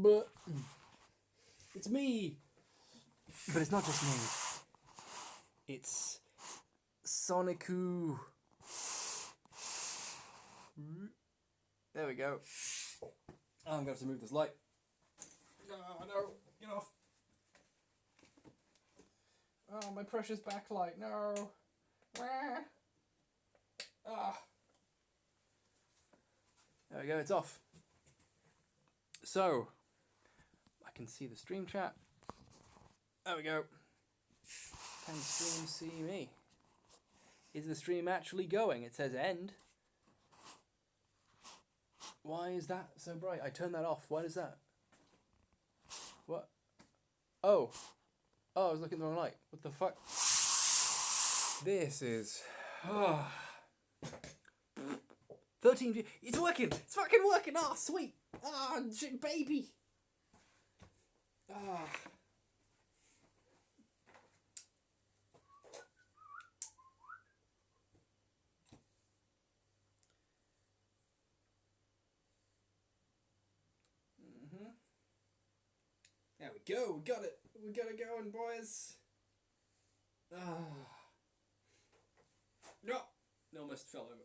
But it's me. But it's not just me. It's Sonicu. There we go. Oh, I'm going to have to move this light. No, get off. Oh, my precious backlight, no. Ah. There we go, it's off. So, I can see the stream chat. There we go. Can the stream see me? Is the stream actually going? It says end. Why is that so bright? I turned that off. Why is that? What? Oh. Oh, I was looking at the wrong light. What the fuck? This is... 13 views. It's working! It's fucking working! Ah, oh, sweet! Ah, oh, baby! Ah. There we go, we got it. We got it going, boys. No, almost fell over.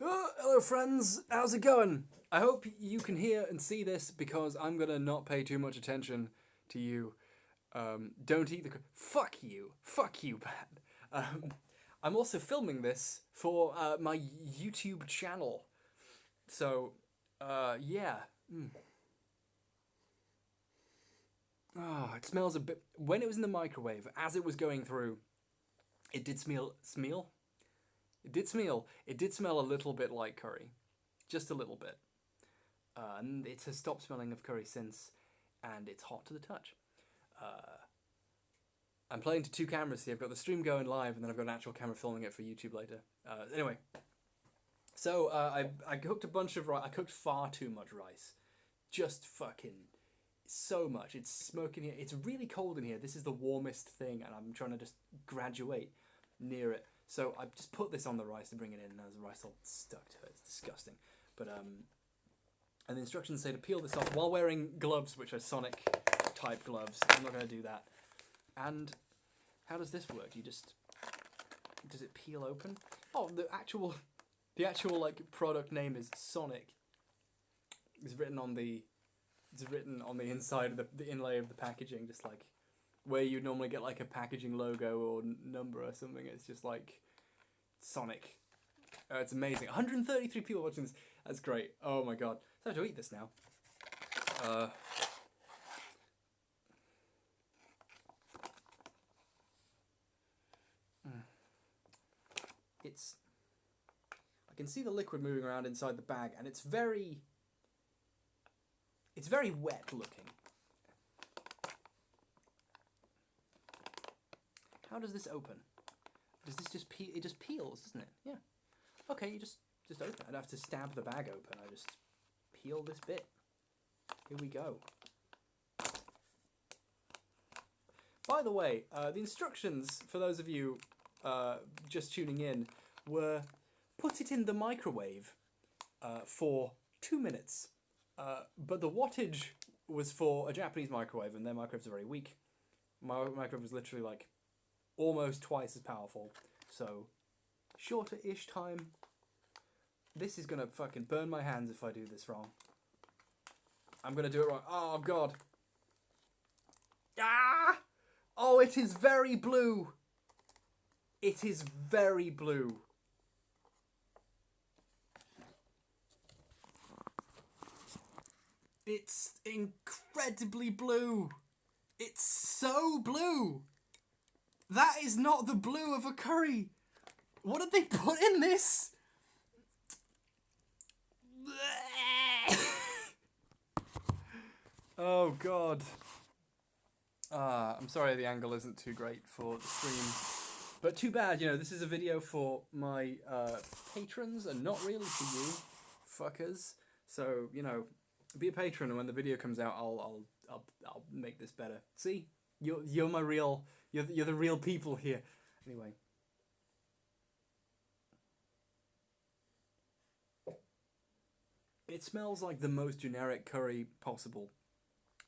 Oh, hello friends, how's it going? I hope you can hear and see this because I'm gonna not pay too much attention to you. Don't eat the... Fuck you, man. I'm also filming this for my YouTube channel. So... yeah. Oh, it smells a bit... When it was in the microwave, as it was going through, it did smell... It did smell a little bit like curry. Just a little bit. And it has stopped smelling of curry since, and it's hot to the touch. I'm playing to two cameras here. I've got the stream going live, and then I've got an actual camera filming it for YouTube later. Anyway... So, I cooked a bunch of rice. I cooked far too much rice. Just fucking so much. It's smoking here. It's really cold in here. This is the warmest thing, and I'm trying to just graduate near it. So, I just put this on the rice to bring it in, and there's the rice all stuck to it. It's disgusting. But, and the instructions say to peel this off while wearing gloves, which are Sonic-type gloves. I'm not going to do that. And how does this work? You just... Does it peel open? Oh, the actual like product name is Sonic. It's written on the inside of the inlay of the packaging, just like where you normally get like a packaging logo or number or something. It's just like Sonic. It's amazing. 133 people watching this. That's great. Oh my god. So I have to eat this now. It's... I can see the liquid moving around inside the bag, and it's very wet looking. How does this open? Does this just peel? It just peels, doesn't it? Yeah. Okay, you just open it. I don't have to stab the bag open. I just peel this bit. Here we go. By the way, the instructions for those of you just tuning in were... Put it in the microwave for 2 minutes. But the wattage was for a Japanese microwave, and their microwaves are very weak. My microwave was literally like almost twice as powerful. So, shorter-ish time. This is going to fucking burn my hands if I do this wrong. I'm going to do it wrong. Oh, God. Ah! Oh, it is very blue. It is very blue. It's incredibly blue. It's so blue. That is not the blue of a curry. What did they put in this? Oh god. I'm sorry the angle isn't too great for the stream. But too bad, you know, this is a video for my patrons and not really for you fuckers. So, you know, be a patron, and when the video comes out, I'll make this better. See, you're my real, you're the real people here. Anyway. It smells like the most generic curry possible.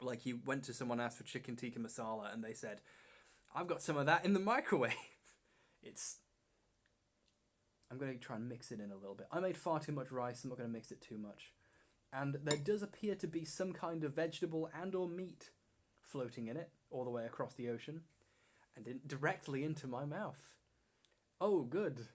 Like you went to someone, asked for chicken tikka masala, and they said, I've got some of that in the microwave. It's... I'm going to try and mix it in a little bit. I made far too much rice. I'm not going to mix it too much. And there does appear to be some kind of vegetable and or meat floating in it all the way across the ocean and directly into my mouth. Oh, good.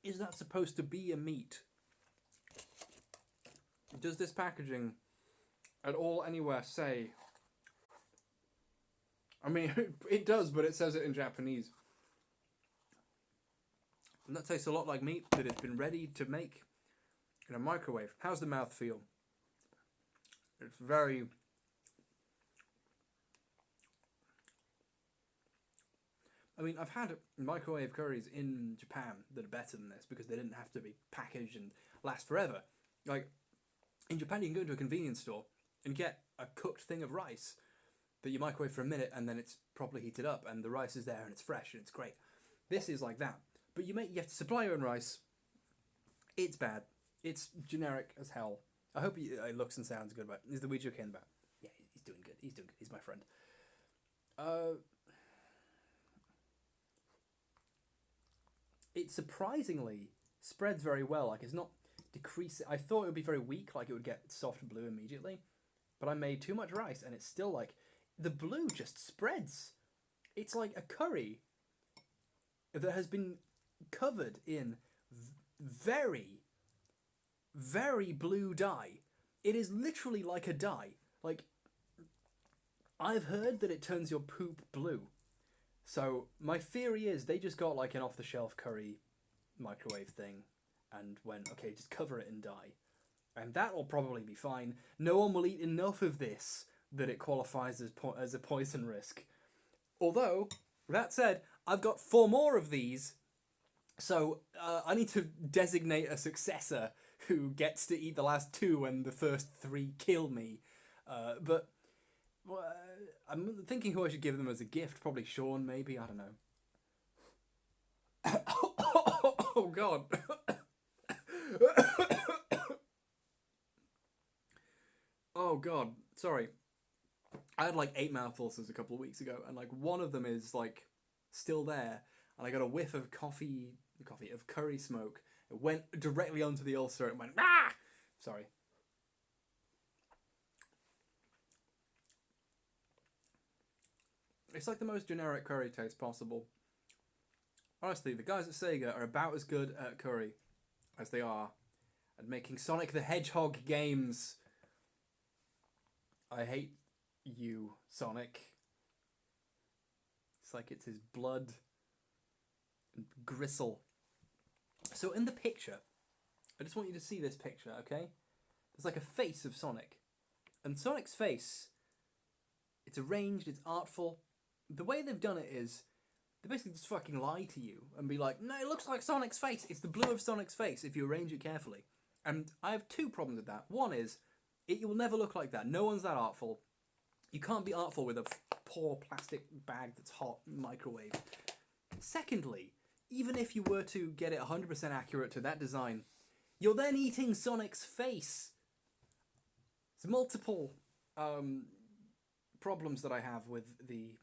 Is that supposed to be a meat? Does this packaging at all anywhere say... I mean, it does, but it says it in Japanese. And that tastes a lot like meat that has been ready to make in a microwave. How's the mouth feel? It's very... I mean, I've had microwave curries in Japan that are better than this because they didn't have to be packaged and last forever. Like, in Japan you can go into a convenience store and get a cooked thing of rice that you microwave for a minute and then it's properly heated up and the rice is there and it's fresh and it's great. This is like that. But you have to supply your own rice. It's bad. It's generic as hell. I hope it looks and sounds good. But is the Ouija okay in the back? Yeah, he's doing good. He's doing good. He's my friend. It surprisingly spreads very well. Like, it's not decreasing. I thought it would be very weak, like it would get soft blue immediately. But I made too much rice and it's still like... The blue just spreads. It's like a curry that has been covered in very, very blue dye. It is literally like a dye. Like, I've heard that it turns your poop blue. So my theory is they just got like an off-the-shelf curry microwave thing and went, okay, just cover it in dye. And that'll probably be fine. No one will eat enough of this that it qualifies as a poison risk. Although, that said, I've got 4 more of these, so I need to designate a successor who gets to eat the last 2 when the first 3 kill me. But I'm thinking who I should give them as a gift. Probably Sean, maybe. I don't know. Oh, God. Oh, God. Sorry. I had like 8 mouth ulcers a couple of weeks ago, and like one of them is like still there, and I got a whiff of curry smoke. It went directly onto the ulcer and went, ah! Sorry. It's like the most generic curry taste possible. Honestly, the guys at Sega are about as good at curry as they are at making Sonic the Hedgehog games. I hate you, Sonic. It's like it's his blood and gristle. So in the picture, I just want you to see this picture, okay? There's like a face of Sonic. And Sonic's face, it's arranged, it's artful. The way they've done it is, they basically just fucking lie to you and be like, no, it looks like Sonic's face. It's the blue of Sonic's face if you arrange it carefully. And I have 2 problems with that. One is, it will never look like that. No one's that artful. You can't be artful with a poor plastic bag that's hot microwave. Secondly, even if you were to get it 100% accurate to that design, you're then eating Sonic's face. There's multiple problems that I have with the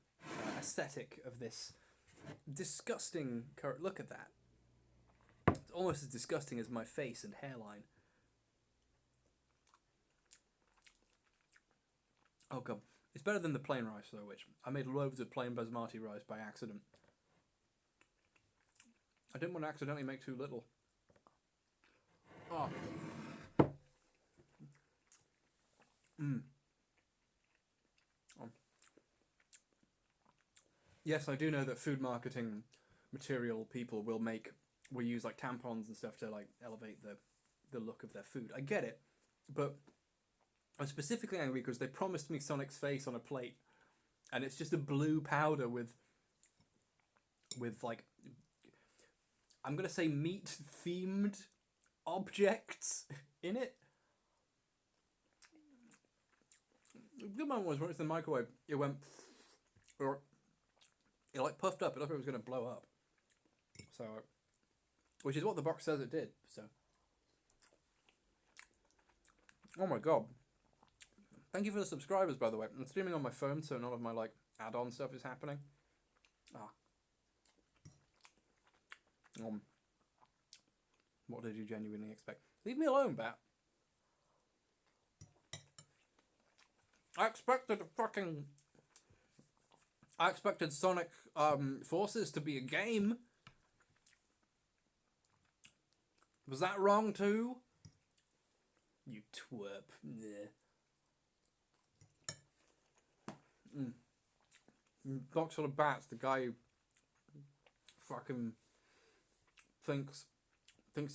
aesthetic of this disgusting... Look at that. It's almost as disgusting as my face and hairline. Oh, God. It's better than the plain rice, though, which I made loads of plain basmati rice by accident. I didn't want to accidentally make too little. Oh. Yes, I do know that food marketing material people will use like tampons and stuff to like elevate the look of their food. I get it, but I'm specifically angry because they promised me Sonic's face on a plate, and it's just a blue powder with like, I'm gonna say meat-themed objects in it. The good one was when it's in the microwave, it went, or it like puffed up. It looked like it was going to blow up. So, which is what the box says it did. So, oh my god! Thank you for the subscribers, by the way. I'm streaming on my phone, so none of my like add-on stuff is happening. What did you genuinely expect? Leave me alone, Bat. I expected Sonic Forces to be a game. Was that wrong too? You twerp. Box full of bats. The guy who fucking thinks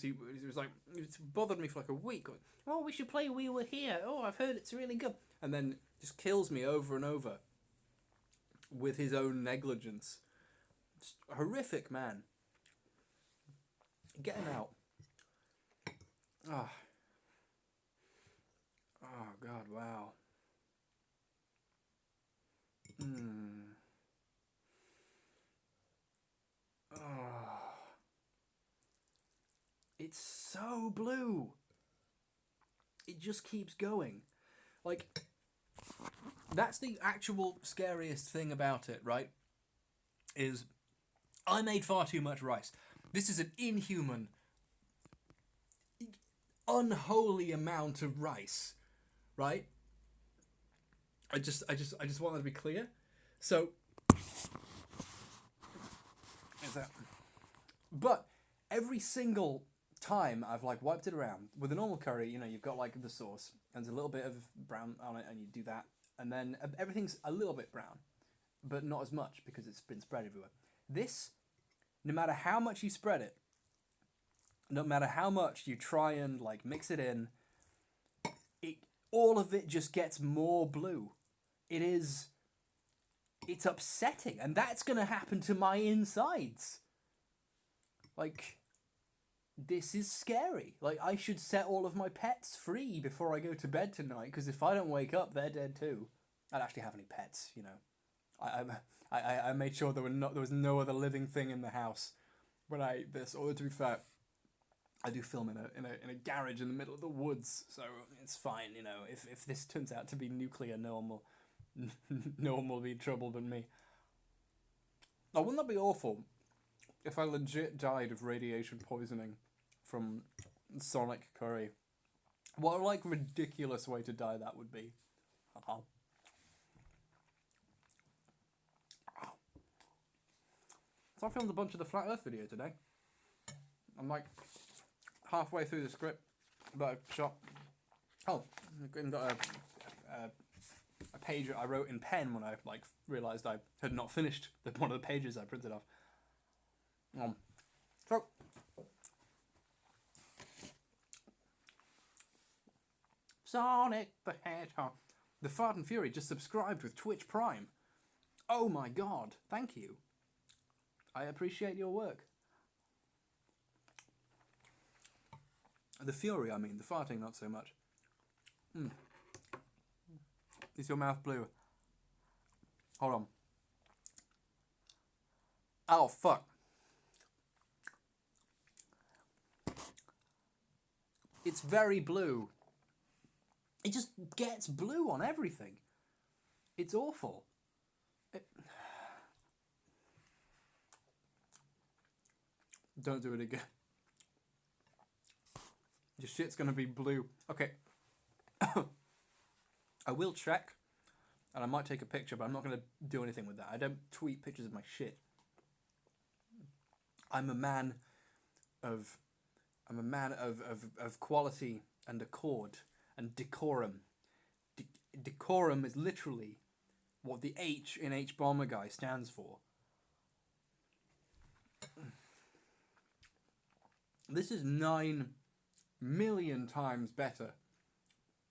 he was like, it's bothered me for like a week. Like, oh, we should play We Were Here. Oh, I've heard it's really good. And then just kills me over and over with his own negligence. Just a horrific man. Get him out. Oh god, wow. It's so blue. It just keeps going. Like, that's the actual scariest thing about it, right? Is I made far too much rice. This is an inhuman, unholy amount of rice, right? I just want that to be clear. So, is that? But every single time I've like wiped it around with a normal curry, you know, you've got like the sauce and there's a little bit of brown on it, and you do that, and then everything's a little bit brown, but not as much because it's been spread everywhere. This, no matter how much you spread it, no matter how much you try and like mix it in, all of it just gets more blue. It's upsetting, and that's gonna happen to my insides. Like, this is scary. Like, I should set all of my pets free before I go to bed tonight, because if I don't wake up, they're dead too. I don't actually have any pets, you know. I made sure there was no other living thing in the house when I ate this. Although, to be fair, I do film in a garage in the middle of the woods, so it's fine, you know. If this turns out to be nuclear, no one will be in trouble but me. Oh, wouldn't that be awful if I legit died of radiation poisoning from Sonic curry? What a like ridiculous way to die that would be. So I filmed a bunch of the Flat Earth video today. I'm like halfway through the script that I shot. Oh, I've got a page I wrote in pen when I like realised I had not finished one of the pages I printed off. So Sonic the Hedgehog. The Fart and Fury just subscribed with Twitch Prime. Oh my god, thank you. I appreciate your work. The Fury, I mean, the farting not so much. Is your mouth blue? Hold on. Oh, fuck. It's very blue. It just gets blue on everything. It's awful. Don't do it again. Your shit's gonna be blue. Okay. I will check, and I might take a picture, but I'm not gonna do anything with that. I don't tweet pictures of my shit. I'm a man of quality and accord and decorum. Decorum is literally what the H in Hbomberguy stands for. This is 9 million times better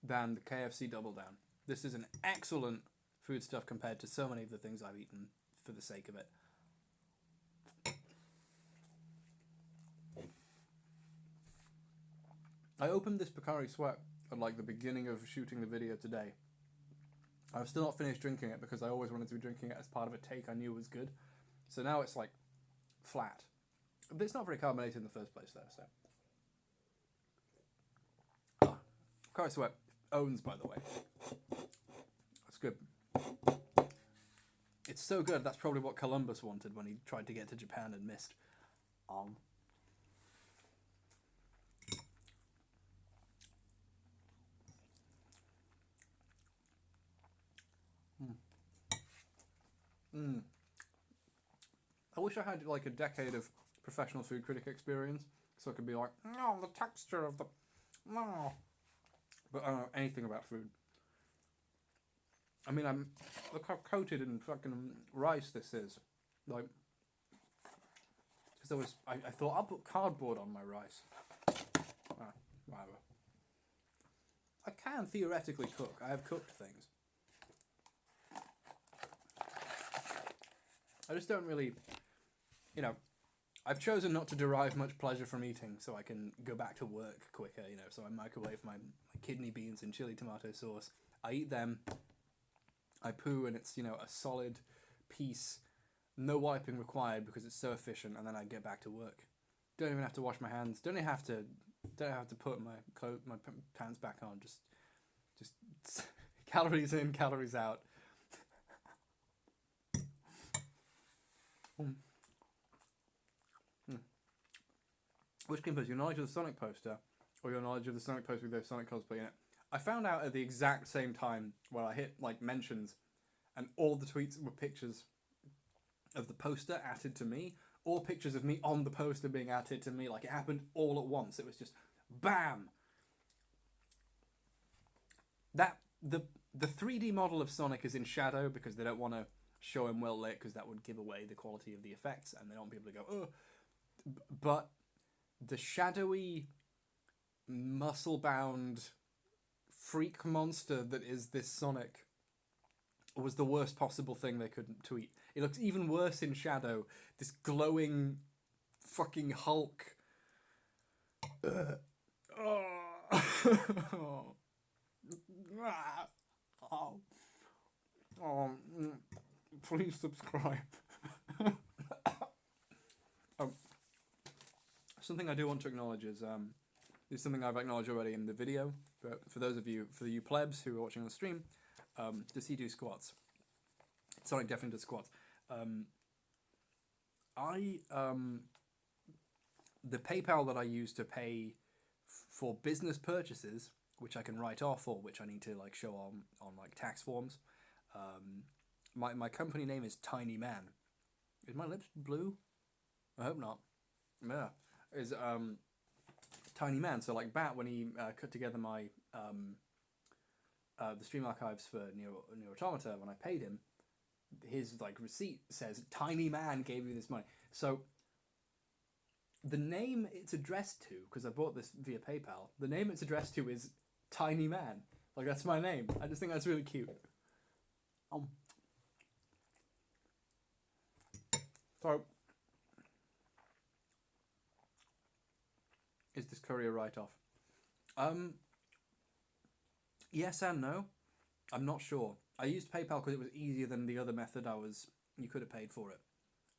than the KFC Double Down. This is an excellent foodstuff compared to so many of the things I've eaten for the sake of it. I opened this Pocari Sweat at like the beginning of shooting the video today, I've still not finished drinking it because I always wanted to be drinking it as part of a take I knew was good. So now it's like flat. But it's not very carbonated in the first place, though. So, Curry Sweat owns, by the way. That's good. It's so good. That's probably what Columbus wanted when he tried to get to Japan and missed. I wish I had like a decade of professional food critic experience, so I could be like, no, the texture of the, no. But I don't know anything about food. I mean, look how coated in fucking rice this is. Like, because I thought I'll put cardboard on my rice. Whatever. I can theoretically cook. I have cooked things. I just don't really, I've chosen not to derive much pleasure from eating so I can go back to work quicker, so I microwave my kidney beans in chili tomato sauce. I eat them, I poo, and it's, a solid piece, no wiping required because it's so efficient, and then I get back to work. Don't even have to wash my hands, don't have to put my pants back on, just calories in, calories out. Which came first, your knowledge of the Sonic poster, or your knowledge of the Sonic poster with those Sonic cosplay in it? I found out at the exact same time where I hit mentions, and all the tweets were pictures of the poster added to me, or pictures of me on the poster being added to me. Like, it happened all at once. It was just BAM! The 3D model of Sonic is in shadow because they don't want to show him well lit because that would give away the quality of the effects, and they don't want people to go, oh. But the shadowy, muscle-bound freak monster that is this Sonic was the worst possible thing they could tweet. It looks even worse in shadow. This glowing fucking Hulk. Please subscribe. Something I do want to acknowledge is something I've acknowledged already in the video, but for you plebs who are watching on the stream, does he do squats? Sonic definitely does squats. The PayPal that I use to pay for business purchases, which I can write off or which I need to show on tax forms, my company name is Tiny Man. Is my lips blue? I hope not. Yeah. Is Tiny Man. So Bat, when he cut together my the stream archives for Nier Automata, when I paid him, his receipt says Tiny Man gave you this money. So the name it's addressed to, because I bought this via PayPal, the name it's addressed to is Tiny Man. That's my name. I just think that's really cute. So, is this curry a write-off? Yes and no. I'm not sure. I used PayPal because it was easier than the other method you could have paid for it.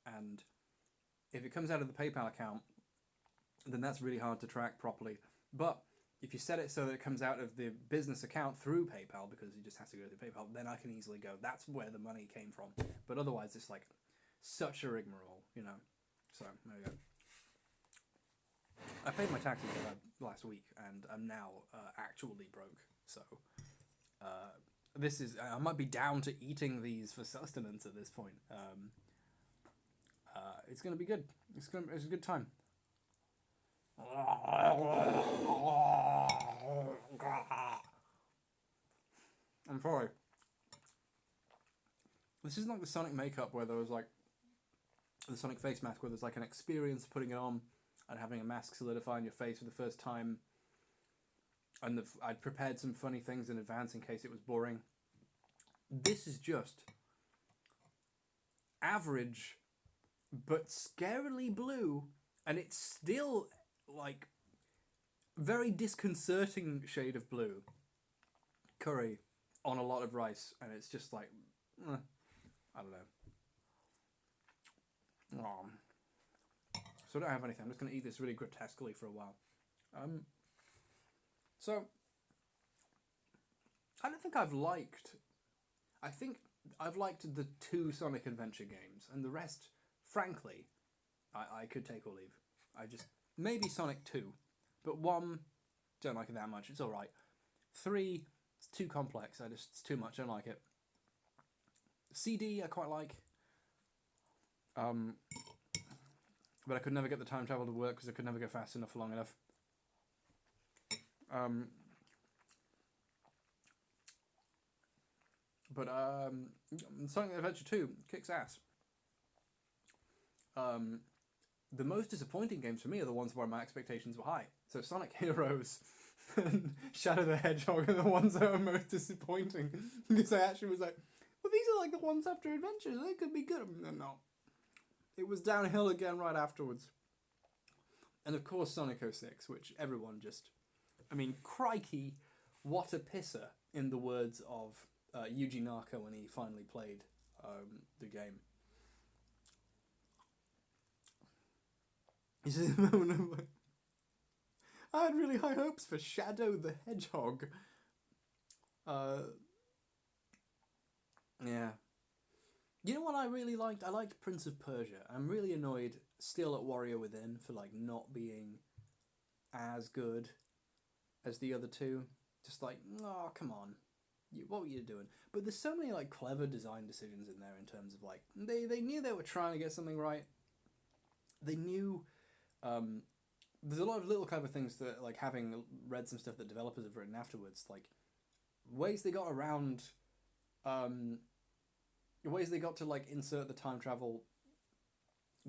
And if it comes out of the PayPal account, then that's really hard to track properly. But if you set it so that it comes out of the business account through PayPal, because it just has to go through PayPal, then I can easily go, that's where the money came from. But otherwise, it's such a rigmarole, So, there you go. I paid my taxes last week, and I'm now actually broke. So, I might be down to eating these for sustenance at this point. It's gonna be good. It's a good time. I'm sorry. This isn't like the Sonic makeup where there was the Sonic face mask where there's an experience putting it on and having a mask solidify on your face for the first time. And I'd prepared some funny things in advance in case it was boring. This is just average, but scarily blue, and it's still very disconcerting shade of blue. Curry on a lot of rice, and it's just like, I don't know. So I don't have anything. I'm just going to eat this really grotesquely for a while. So I don't think I've liked. I think I've liked the 2 Sonic Adventure games, and the rest, frankly, I could take or leave. I just maybe Sonic 2, but 1 don't like it that much. It's all right. 3, it's too complex. It's too much. I don't like it. CD I quite like. But I could never get the time travel to work because I could never go fast enough for long enough. But Sonic Adventure 2 kicks ass. The most disappointing games for me are the ones where my expectations were high. So Sonic Heroes and Shadow the Hedgehog are the ones that are most disappointing. Because I actually was like, well, these are like the ones after Adventure. They could be good. No. It was downhill again right afterwards. And of course Sonic 06, which everyone just... I mean, crikey, what a pisser, in the words of Yuji Naka when he finally played the game. He said, I had really high hopes for Shadow the Hedgehog. Yeah. You know what I really liked? I liked Prince of Persia. I'm really annoyed still at Warrior Within for like not being as good as the other 2. Just like, oh, come on. What were you doing? But there's so many like clever design decisions in there in terms of like, they knew they were trying to get something right. They knew, there's a lot of little clever things that, like, having read some stuff that developers have written afterwards, like, ways they got around, ways they got to, like, insert the time travel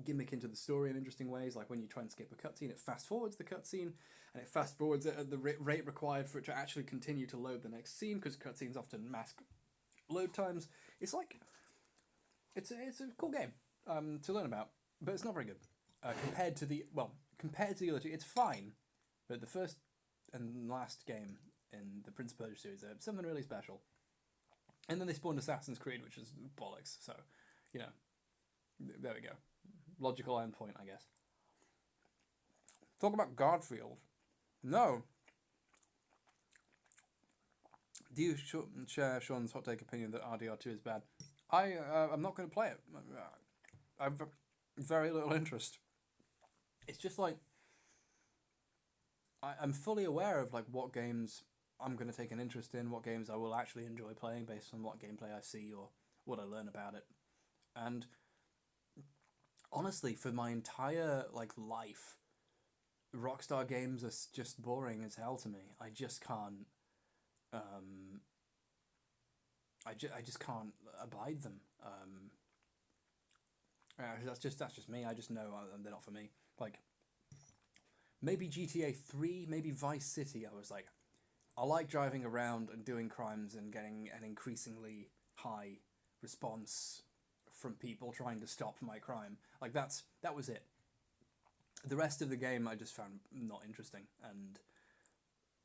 gimmick into the story in interesting ways, like when you try and skip a cutscene, it fast forwards the cutscene, and it fast forwards it at the rate required for it to actually continue to load the next scene, because cutscenes often mask load times. It's like, it's a cool game to learn about, but it's not very good compared to the other 2. It's fine, but the first and last game in the Prince of Persia series are something really special. And then they spawned Assassin's Creed, which is bollocks. So, you know, there we go. Logical endpoint, I guess. Talk about Garfield. No. Do you share Sean's hot take opinion that RDR2 is bad? I'm not going to play it. I've very little interest. It's just like, I'm fully aware of like what games I'm going to take an interest in, what games I will actually enjoy playing based on what gameplay I see or what I learn about it. And honestly, for my entire like life, Rockstar games are just boring as hell to me. I just can't. I just can't abide them. That's just me. I just know they're not for me. Like, maybe GTA 3, maybe Vice City. I was like, I like driving around and doing crimes and getting an increasingly high response from people trying to stop my crime. Like, that was it. The rest of the game I just found not interesting, and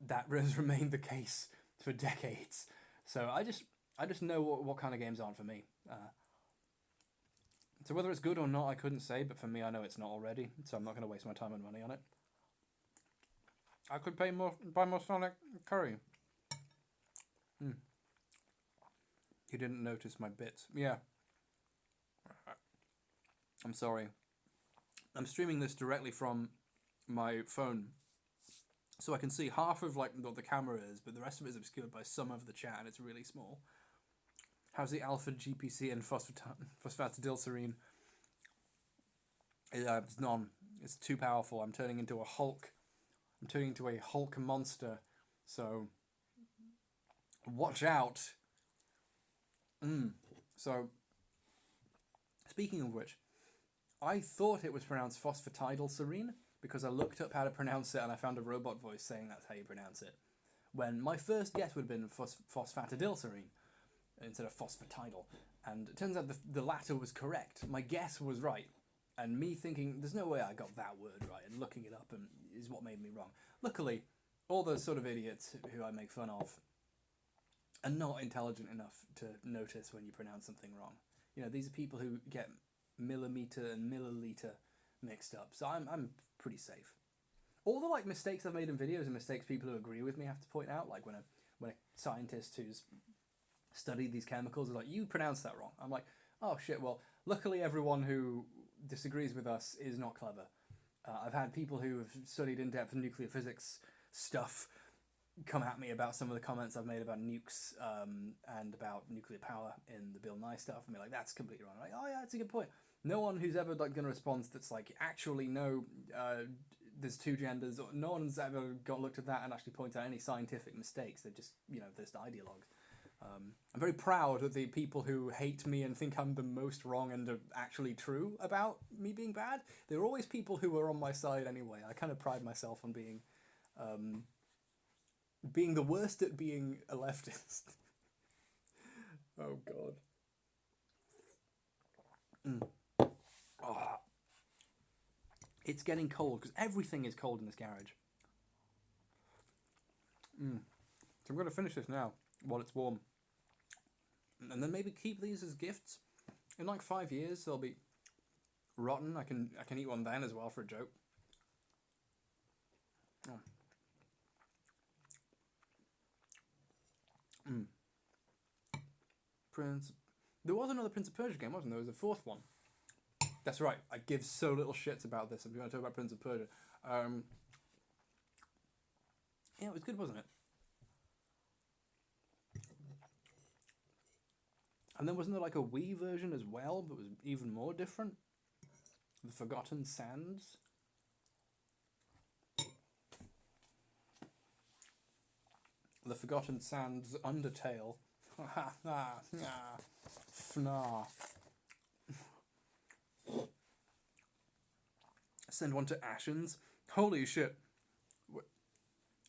that has remained the case for decades. So I just know what kind of games aren't for me. So whether it's good or not, I couldn't say, but for me, I know it's not already, so I'm not going to waste my time and money on it. I could buy more Sonic Curry. You didn't notice my bits. Yeah. I'm sorry. I'm streaming this directly from my phone, so I can see half of like what the camera is, but the rest of it is obscured by some of the chat, and it's really small. How's the alpha GPC and phosphatidylserine? It's none. It's too powerful. I'm turning into a Hulk. I'm turning into a Hulk monster. So watch out. So speaking of which, I thought it was pronounced phosphatidylserine because I looked up how to pronounce it and I found a robot voice saying that's how you pronounce it. When my first guess would have been phosphatidylserine instead of phosphatidyl. And it turns out the latter was correct. My guess was right. And me thinking, there's no way I got that word right, and looking it up is what made me wrong. Luckily, all those sort of idiots who I make fun of and not intelligent enough to notice when you pronounce something wrong. You know, these are people who get millimeter and milliliter mixed up. So I'm pretty safe. All the like mistakes I've made in videos and mistakes people who agree with me have to point out, like when a scientist who's studied these chemicals is like, you pronounced that wrong. I'm like, oh shit, well, luckily everyone who disagrees with us is not clever. I've had people who have studied in-depth nuclear physics stuff come at me about some of the comments I've made about nukes and about nuclear power in the Bill Nye stuff, and be like, that's completely wrong. I'm like, oh yeah, that's a good point. No one who's ever like going to respond that's like, actually no, there's two genders. No one's ever looked at that and actually pointed out any scientific mistakes. They're just, you know, there's the ideologues. I'm very proud of the people who hate me and think I'm the most wrong and are actually true about me being bad. There are always people who are on my side anyway. I kind of pride myself on being the worst at being a leftist. Oh god. Oh. It's getting cold because everything is cold in this garage. So I'm going to finish this now while it's warm. And then maybe keep these as gifts. In like 5 years they'll be rotten. I can eat one then as well for a joke. Oh. There was another Prince of Persia game, wasn't there? There was a fourth one. That's right. I give so little shits about this. I'm going to talk about Prince of Persia. Yeah, it was good, wasn't it? And then wasn't there like a Wii version as well that was even more different? The Forgotten Sands? The Forgotten Sands Undertale. FNAF. Send one to Ashens. Holy shit.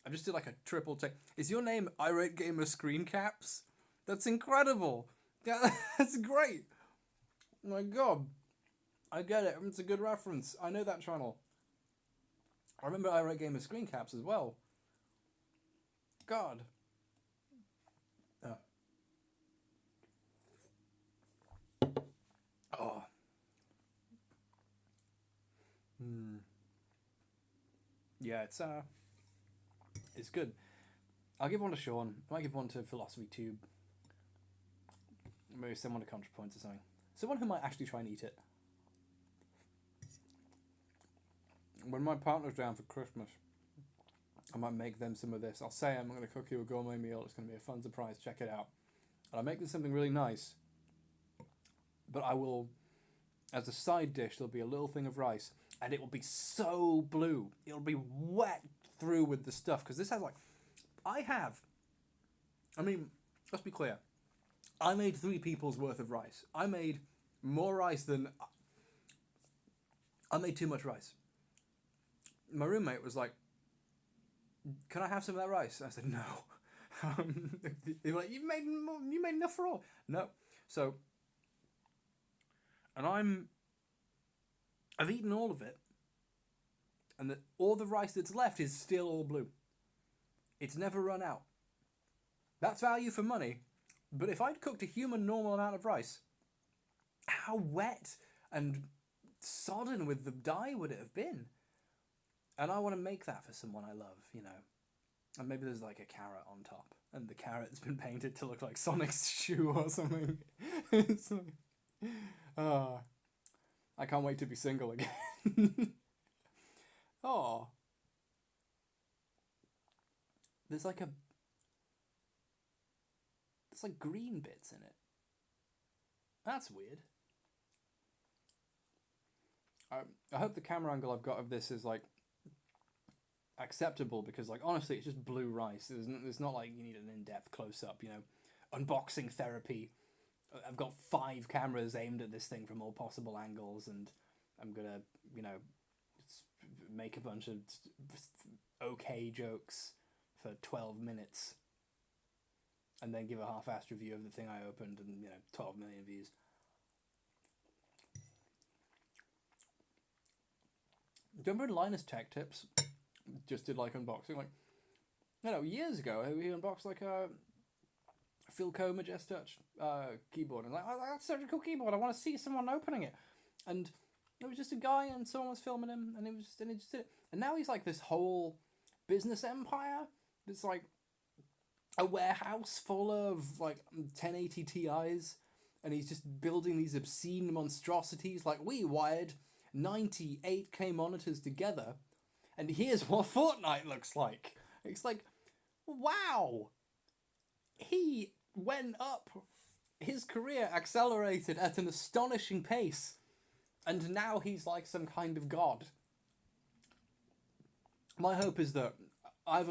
I just did like a triple take. Is your name Irate Gamer Screen Caps? That's incredible. Yeah, that's great. Oh my god. I get it. It's a good reference. I know that channel. I remember Irate Gamer Screen Caps as well. God. Oh. Yeah, it's good. I'll give one to Sean. I might give one to Philosophy Tube. Maybe someone to ContraPoints or something. Someone who might actually try and eat it. When my partner's down for Christmas, I might make them some of this. I'll say I'm going to cook you a gourmet meal. It's going to be a fun surprise. Check it out. And I'll make them something really nice. But I will, as a side dish, there'll be a little thing of rice. And it will be so blue. It'll be wet through with the stuff. Because this has like... let's be clear. I made 3 people's worth of rice. I made more rice than... I made too much rice. My roommate was like, can I have some of that rice? I said, no. They were like, you made enough for all. No. So, and I've eaten all of it. And all the rice that's left is still all blue. It's never run out. That's value for money. But if I'd cooked a human normal amount of rice, how wet and sodden with the dye would it have been? And I want to make that for someone I love, you know. And maybe there's like a carrot on top. And the carrot's been painted to look like Sonic's shoe or something. It's like, I can't wait to be single again. Oh. There's like green bits in it. That's weird. I hope the camera angle I've got of this is like acceptable, because like honestly it's just blue rice. There's not like you need an in-depth close-up, you know. Unboxing therapy. I've got 5 cameras aimed at this thing from all possible angles, and I'm gonna, you know, make a bunch of okay jokes for 12 minutes and then give a half-assed review of the thing I opened, and, you know, 12 million views. Do you remember Linus Tech Tips just did like unboxing? Like, you know, years ago he unboxed like a Philco Majest Touch keyboard. And like, oh, that's such a cool keyboard. I want to see someone opening it. And it was just a guy, and someone was filming him, and he just did it. And now he's like this whole business empire. It's like a warehouse full of like 1080 Ti's, and he's just building these obscene monstrosities. Like, we wired 90 8K monitors together, and here's what Fortnite looks like. It's like, wow, he went up. His career accelerated at an astonishing pace, and now he's like some kind of god. My hope is that I've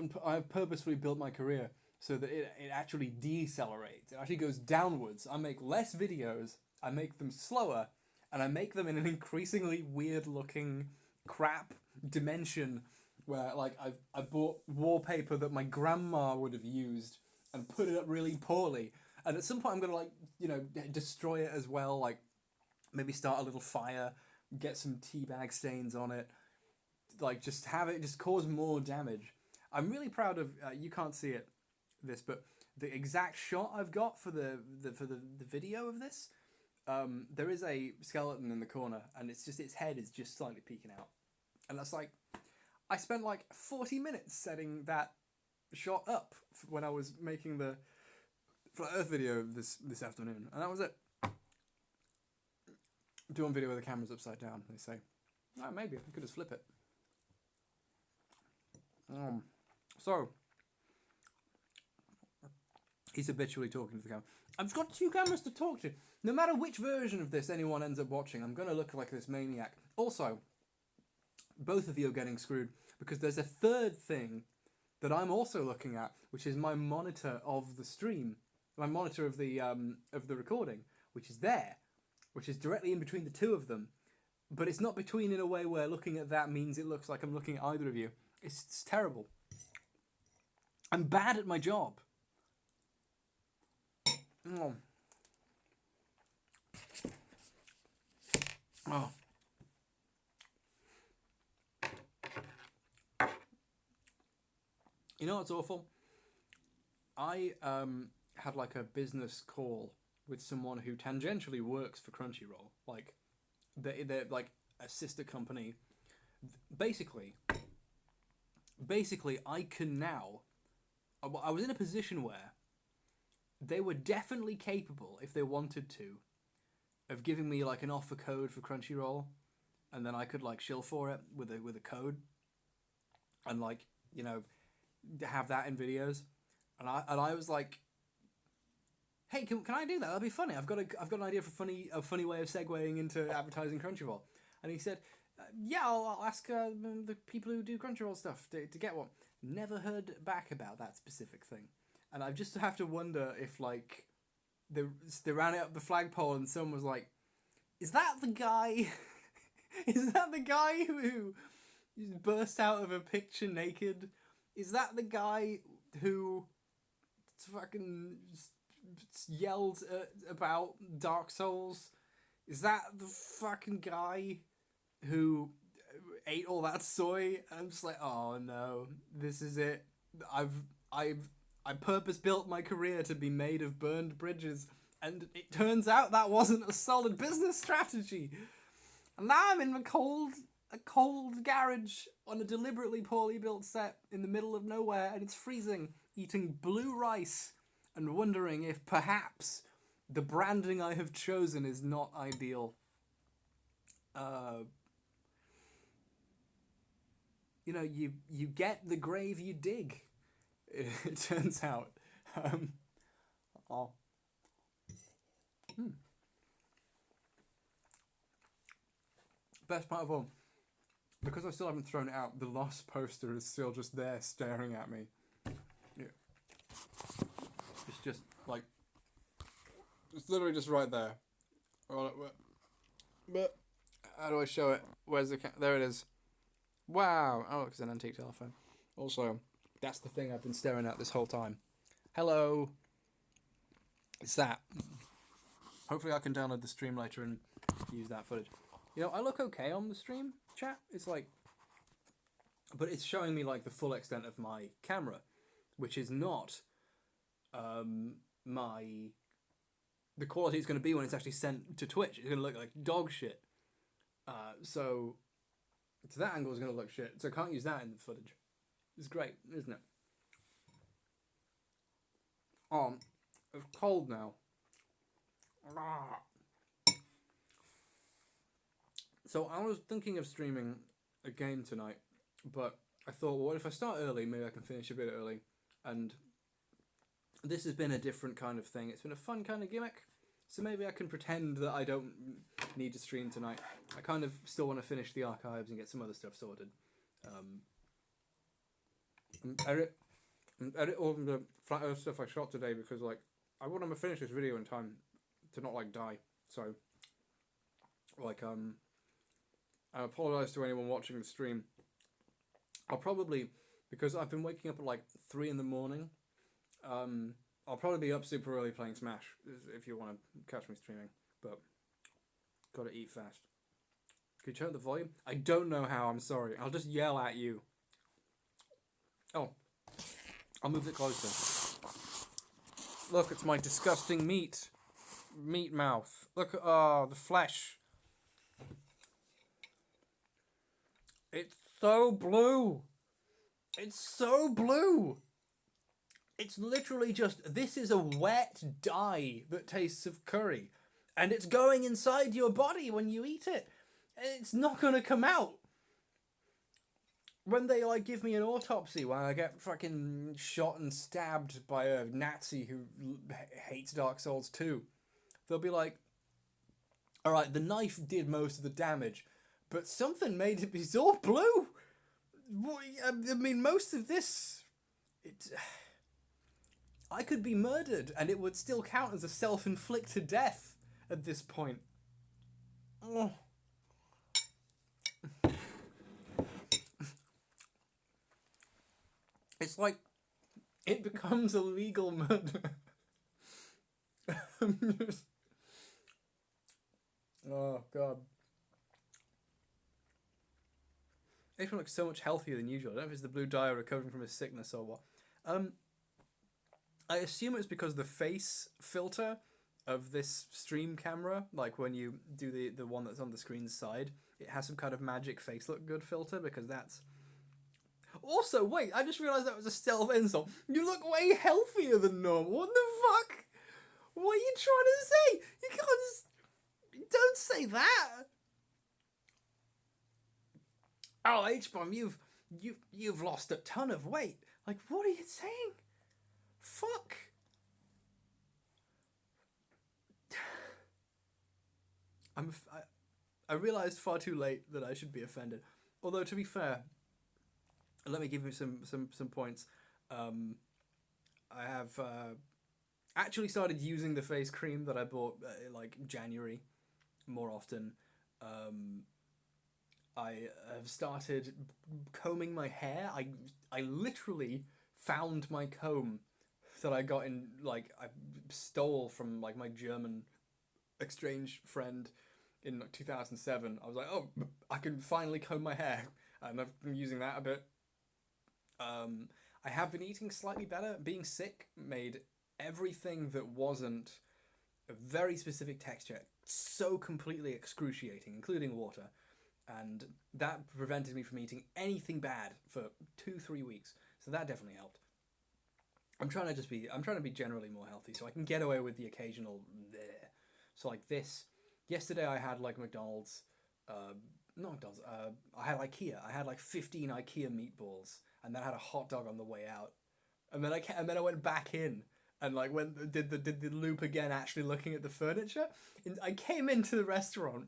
purposefully built my career so that it actually decelerates. It actually goes downwards. I make less videos, I make them slower, and I make them in an increasingly weird looking crap dimension where like I bought wallpaper that my grandma would have used and put it up really poorly. And at some point I'm gonna like, you know, destroy it as well, like maybe start a little fire, get some teabag stains on it, like just have it just cause more damage. I'm really proud of you can't see this, but the exact shot I've got for the video of this, there is a skeleton in the corner, and it's just its head is just slightly peeking out, and that's like I spent like 40 minutes setting that shot up when I was making the Flat Earth video this afternoon, and that was it. Do one video where the camera's upside down, they say. Oh, maybe I could just flip it. So he's habitually talking to the camera. I've got 2 cameras to talk to. No matter which version of this anyone ends up watching, I'm going to look like this maniac. Also, both of you are getting screwed because there's a third thing that I'm also looking at, which is my monitor of the stream, my monitor of the recording, which is there, which is directly in between the two of them. But it's not between in a way where looking at that means it looks like I'm looking at either of you. It's terrible. I'm bad at my job. Oh. Oh. You know what's awful? I had like a business call with someone who tangentially works for Crunchyroll. Like, they're like a sister company. Basically, I can now... I was in a position where they were definitely capable, if they wanted to, of giving me like an offer code for Crunchyroll, and then I could like shill for it with a code, and like, you know, have that in videos, and I was like, hey, can I do that? That'll be funny. I've got an idea for a funny way of segueing into advertising Crunchyroll. And he said, yeah, I'll ask the people who do Crunchyroll stuff to get one. Never heard back about that specific thing. And I just have to wonder if, like, they ran it up the flagpole and someone was like, is that the guy? Is that the guy who burst out of a picture naked? Is that the guy who fucking yelled about Dark Souls? Is that the fucking guy who ate all that soy? And I'm just like, oh no, this is it. I purpose built my career to be made of burned bridges, and it turns out that wasn't a solid business strategy. And now I'm in a cold garage on a deliberately poorly built set in the middle of nowhere, and it's freezing, eating blue rice and wondering if perhaps the branding I have chosen is not ideal. You know, you get the grave you dig, it turns out. Best part of all, because I still haven't thrown it out, the Lost poster is still just there staring at me. Yeah. It's just like, it's literally just right there. But how do I show it? Where's the there it is. Wow. Oh, look, it's an antique telephone. Also, that's the thing I've been staring at this whole time. Hello. It's that. Hopefully I can download the stream later and use that footage. You know, I look okay on the stream, chat. It's like, but it's showing me like the full extent of my camera, which is not the quality it's going to be when it's actually sent to Twitch. It's going to look like dog shit. So that angle is going to look shit. So I can't use that in the footage. It's great, isn't it? It's cold now. So I was thinking of streaming a game tonight, but I thought, well, what if I start early? Maybe I can finish a bit early. And this has been a different kind of thing. It's been a fun kind of gimmick. So maybe I can pretend that I don't need to stream tonight. I kind of still want to finish the archives and get some other stuff sorted. Edit all the flat earth stuff I shot today because, like, I want to finish this video in time to not, like, die. So, like, I apologise to anyone watching the stream. I'll probably, because I've been waking up at, like, 3 in the morning, I'll probably be up super early playing Smash if you want to catch me streaming, but gotta eat fast. Can you turn up the volume? I don't know how, I'm sorry. I'll just yell at you. Oh, I'll move it closer. Look, it's my disgusting meat mouth. Look at, the flesh. It's so blue. It's so blue. It's literally just, this is a wet dye that tastes of curry. And it's going inside your body when you eat it. And it's not going to come out. When they, like, give me an autopsy, when I get fucking shot and stabbed by a Nazi who hates Dark Souls 2, they'll be like, alright, the knife did most of the damage, but something made it be so blue. I mean, most of this... I could be murdered, and it would still count as a self-inflicted death at this point. Oh. It's like, it becomes a legal murder. Oh, God. Everyone looks so much healthier than usual. I don't know if it's the blue dye or recovering from a sickness or what. I assume it's because the face filter of this stream camera, like when you do the one that's on the screen's side, it has some kind of magic face look good filter, because that's... Also, wait, I just realised that was a stealth insult. You look way healthier than normal. What the fuck? What are you trying to say? You can't just... Don't say that! Oh, Hbom, you've lost a ton of weight. Like, what are you saying? Fuck. I realised far too late that I should be offended. Although, to be fair, let me give you some points. I have actually started using the face cream that I bought in, like, January more often. I have started combing my hair. I literally found my comb that I got in, like, I stole from, like, my German exchange friend in, like, 2007. I was like, oh, I can finally comb my hair, and I've been using that a bit. I have been eating slightly better. Being sick made everything that wasn't a very specific texture so completely excruciating, including water, and that prevented me from eating anything bad for 2-3 weeks. So that definitely helped. I'm trying to be generally more healthy, so I can get away with the occasional bleh. So, like, this, yesterday I had, like, McDonald's, not McDonald's, I had IKEA. I had, like, 15 IKEA meatballs, and then I had a hot dog on the way out. And then I went back in and, like, did the loop again, actually looking at the furniture. And I came into the restaurant,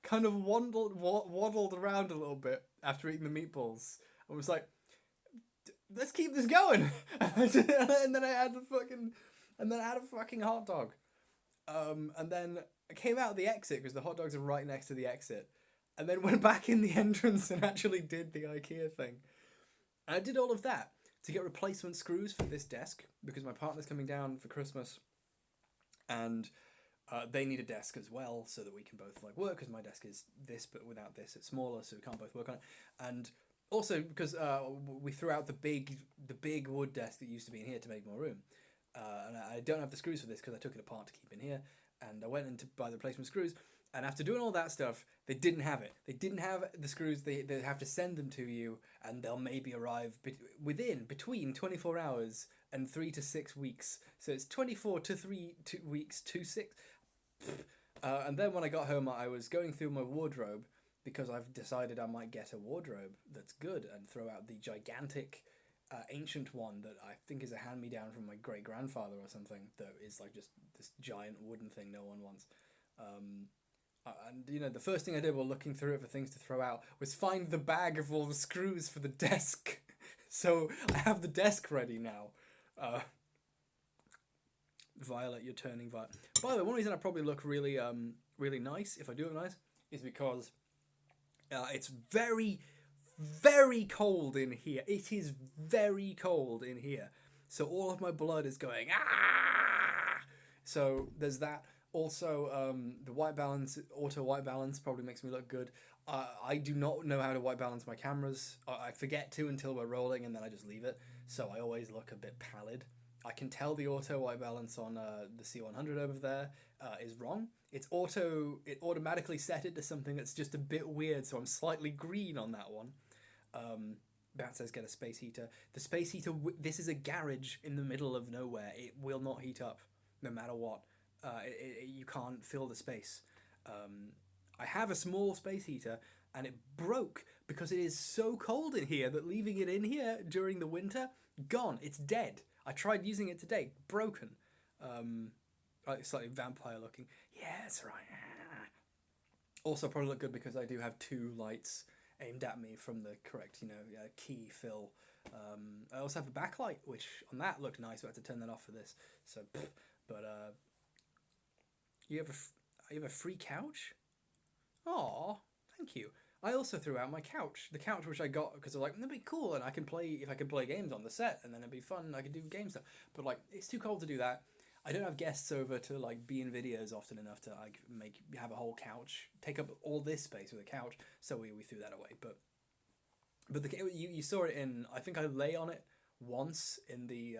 kind of waddled around a little bit after eating the meatballs, and was like, let's keep this going. And then I had a fucking hot dog. And then I came out the exit because the hot dogs are right next to the exit, and then went back in the entrance and actually did the IKEA thing. And I did all of that to get replacement screws for this desk because my partner's coming down for Christmas, and they need a desk as well so that we can both, like, work, because my desk is this, but without this it's smaller, so we can't both work on it. And also because we threw out the big wood desk that used to be in here to make more room. And I don't have the screws for this because I took it apart to keep in here, and I went in to buy the replacement screws, and after doing all that stuff, they didn't have it. They didn't have the screws. They have to send them to you, and they'll maybe arrive between 24 hours and 3 to 6 weeks. So it's 24 to 2 weeks to 6. And then when I got home, I was going through my wardrobe because I've decided I might get a wardrobe that's good and throw out the gigantic ancient one that I think is a hand-me-down from my great-grandfather or something that is like just this giant wooden thing no one wants. And, you know, the first thing I did while looking through it for things to throw out was find the bag of all the screws for the desk. So I have the desk ready now. Violet, you're turning violet. By the way, one reason I probably look really, really nice, if I do it nice, is because it's very, very cold in here. It is very cold in here. So all of my blood is going, ah! So there's that. Also, the white balance, auto white balance probably makes me look good. I do not know how to white balance my cameras. I forget to until we're rolling and then I just leave it. So I always look a bit pallid. I can tell the auto white balance on the C100 over there is wrong. It automatically set it to something that's just a bit weird, so I'm slightly green on that one. Bat says get a space heater. The space heater, this is a garage in the middle of nowhere. It will not heat up no matter what. You can't fill the space. I have a small space heater and it broke because it is so cold in here that leaving it in here during the winter, gone. It's dead. I tried using it today. Broken. Slightly vampire looking. Yeah, that's right. Also probably look good because I do have 2 lights aimed at me from the correct, key fill. I also have a backlight, which on that looked nice, but I had to turn that off for this. So, but you have a free couch? Aw, thank you. I also threw out my couch. The couch which I got because I was like, that'd be cool, and I can play games on the set, and then it'd be fun. I could do game stuff. But like, it's too cold to do that. I don't have guests over to like be in videos often enough to like have a whole couch take up all this space with a couch. So we threw that away. But you saw it in. I think I lay on it once in the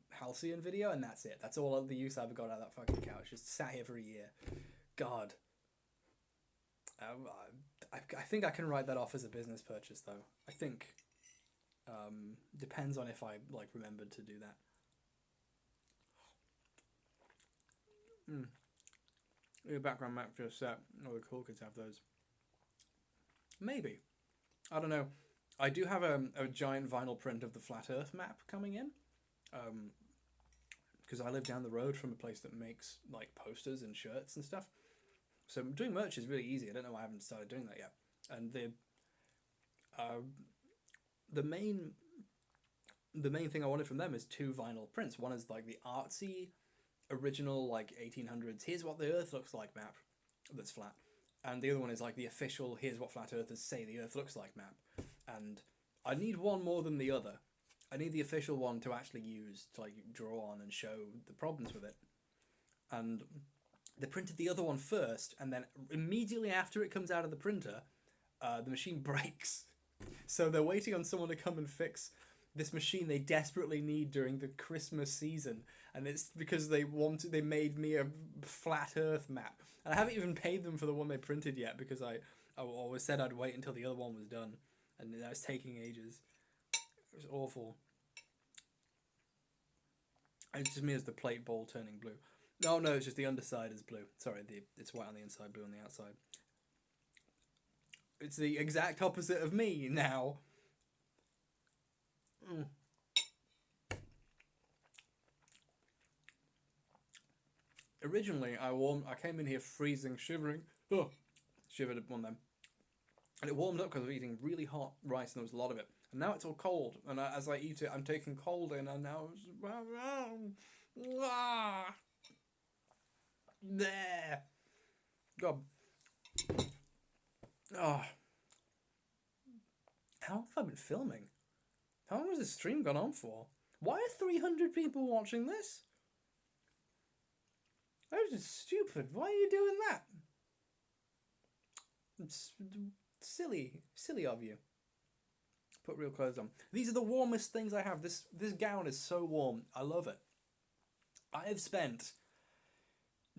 Halcyon video, and that's it. That's all the use I've got out of that fucking couch. Just sat here for a year. God. I think I can write that off as a business purchase, though. I think. Depends on if I like remembered to do that. Your background map for your set. Oh, the cool kids have those. Maybe. I don't know. I do have a giant vinyl print of the Flat Earth map coming in. Because I live down the road from a place that makes like posters and shirts and stuff. So doing merch is really easy. I don't know why I haven't started doing that yet. And the main thing I wanted from them is 2 vinyl prints. One is like the artsy original like 1800s here's what the earth looks like map that's flat, and the other one is like the official here's what flat earthers say the earth looks like map. And I need one more than the other. I need the official one to actually use to like draw on and show the problems with it. And they printed the other one first, and then immediately after it comes out of the printer, the machine breaks. So they're waiting on someone to come and fix this machine they desperately need during the Christmas season, and it's because they made me a flat Earth map, and I haven't even paid them for the one they printed yet because I always said I'd wait until the other one was done, and that was taking ages. It was awful. It's just me as the plate bowl turning blue. No, it's just the underside is blue. Sorry, it's white on the inside, blue on the outside. It's the exact opposite of me now. Originally, I came in here freezing, shivering. Shivered one of them. And it warmed up because of eating really hot rice, and there was a lot of it. And now it's all cold, and as I eat it, I'm taking cold in, and now it's... There. God. Oh. How long have I been filming? How long has this stream gone on for? Why are 300 people watching this? That was just stupid. Why are you doing that? It's silly of you. Put real clothes on. These are the warmest things I have. This gown is so warm. I love it. I have spent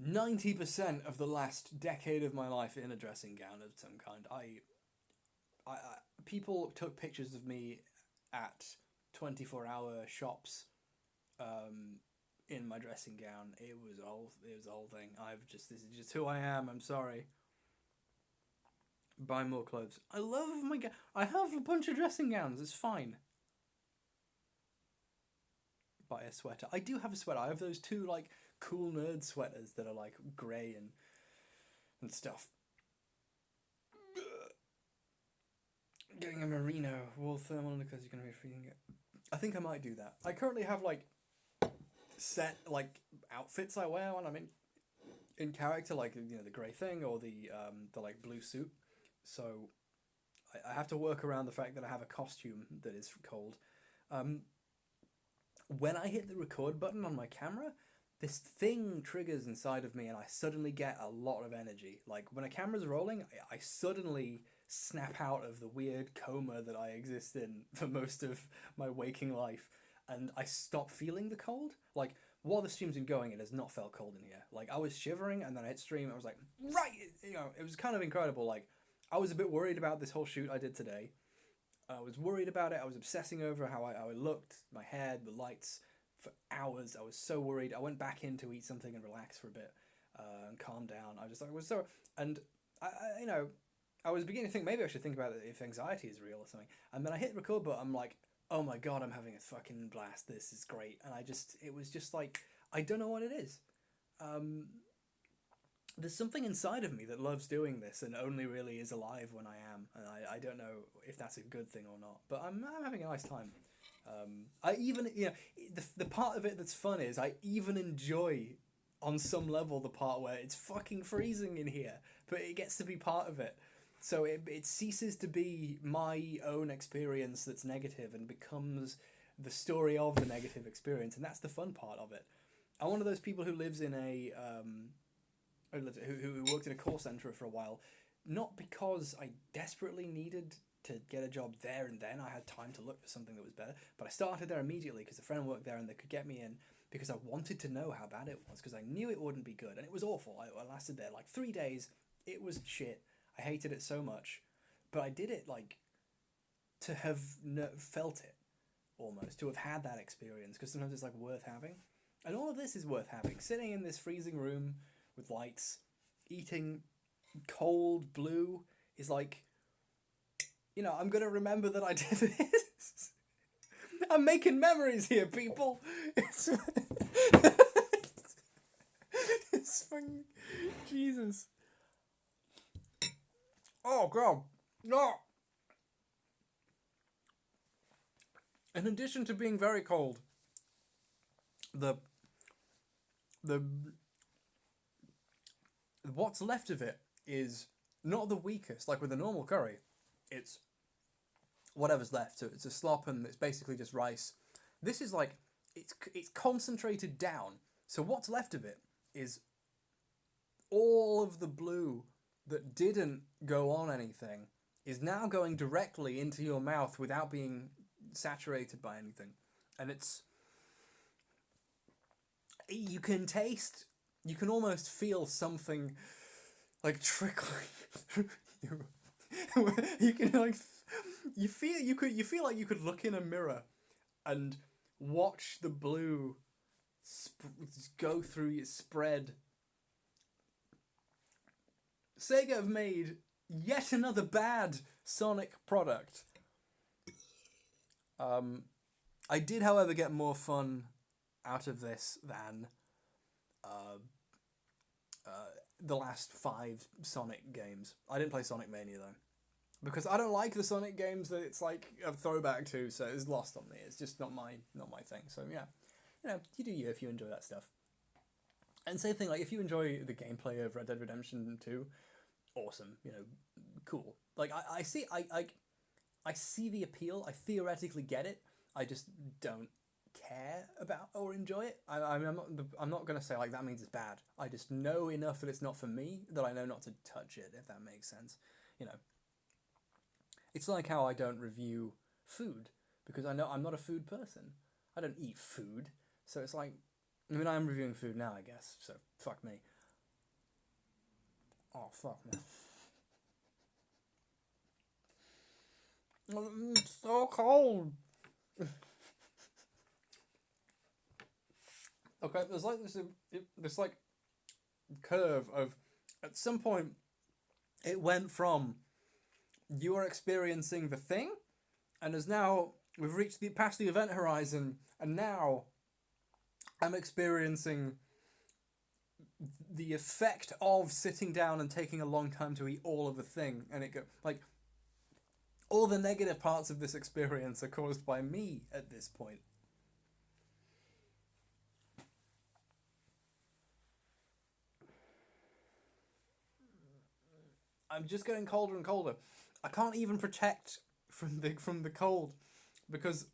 90% of the last decade of my life in a dressing gown of some kind. I people took pictures of me at 24-hour shops, in my dressing gown. It was a whole thing. This is just who I am. I'm sorry. Buy more clothes. I love my gown. I have a bunch of dressing gowns. It's fine. Buy a sweater. I do have a sweater. I have those two like cool nerd sweaters that are like grey and stuff. Getting a merino wool thermal because you're gonna be freezing it. I think I might do that. I currently have like set like outfits I wear when I'm in character, like the grey thing or the like blue suit. So I have to work around the fact that I have a costume that is cold. When I hit the record button on my camera, this thing triggers inside of me and I suddenly get a lot of energy. Like when a camera's rolling, I suddenly snap out of the weird coma that I exist in for most of my waking life, and I stop feeling the cold. Like while the stream's been going, it has not felt cold in here. Like I was shivering and then I hit stream and I was like, right, it was kind of incredible. Like I was a bit worried about this whole shoot I did today. I was worried about it. I was obsessing over how I looked, my hair, the lights, for hours. I was so worried. I went back in to eat something and relax for a bit, and calm down. I was so, and I was beginning to think maybe I should think about it if anxiety is real or something. And then I hit record button. I'm like, oh my god, I'm having a fucking blast. This is great. And it was just like, I don't know what it is. There's something inside of me that loves doing this and only really is alive when I am. And I don't know if that's a good thing or not, but I'm having a nice time. I even, the part of it that's fun is I even enjoy on some level the part where it's fucking freezing in here, but it gets to be part of it. So it ceases to be my own experience that's negative and becomes the story of the negative experience, and that's the fun part of it. I'm one of those people who lives in who worked in a call center for a while, not because I desperately needed to get a job there and then. I had time to look for something that was better, but I started there immediately because a friend worked there and they could get me in because I wanted to know how bad it was, because I knew it wouldn't be good, and it was awful. I lasted there like 3 days. It was shit. I hated it so much, but I did it like to have felt it, almost, to have had that experience, because sometimes it's like worth having. And all of this is worth having. Sitting in this freezing room with lights, eating cold blue is like, I'm going to remember that I did this. I'm making memories here, people. It's fucking Jesus. Oh god, no. In addition to being very cold, the what's left of it is not the weakest. Like with a normal curry, it's whatever's left. So it's a slop and it's basically just rice. This is like it's concentrated down. So what's left of it is all of the blue that didn't go on anything is now going directly into your mouth without being saturated by anything. And you can almost feel something like trickling through you. You can like, you feel like you could look in a mirror and watch the blue go through your spread. Sega have made yet another bad Sonic product. I did, however, get more fun out of this than the last 5 Sonic games. I didn't play Sonic Mania though, because I don't like the Sonic games that it's like a throwback to, so it's lost on me. It's just not my thing. So yeah, you do you if you enjoy that stuff. And same thing, like if you enjoy the gameplay of Red Dead Redemption 2, awesome, cool. Like I see the appeal. I theoretically get it. I just don't care about or enjoy it. I'm not gonna say like that means it's bad. I just know enough that it's not for me that I know not to touch it, if that makes sense. It's like how I don't review food because I know I'm not a food person. I don't eat food, so it's like I mean, I'm reviewing food now, I guess, so fuck me. Oh, fuck me. It's so cold. Okay, there's like this like curve of, at some point, it went from you are experiencing the thing, and as now we've reached past the event horizon, and now I'm experiencing the effect of sitting down and taking a long time to eat all of the thing, and it go like all the negative parts of this experience are caused by me at this point. I'm just getting colder and colder. I can't even protect from the cold because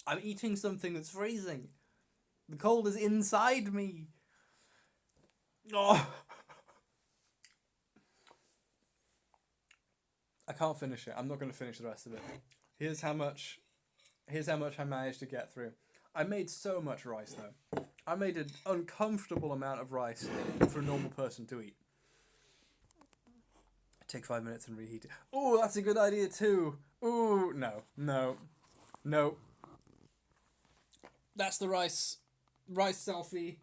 I'm eating something that's freezing. The cold is inside me. Oh. I can't finish it. I'm not going to finish the rest of it. Here's how much I managed to get through. I made so much rice though. I made an uncomfortable amount of rice for a normal person to eat. Take 5 minutes and reheat it. Oh, that's a good idea too. Ooh, no. That's the rice selfie.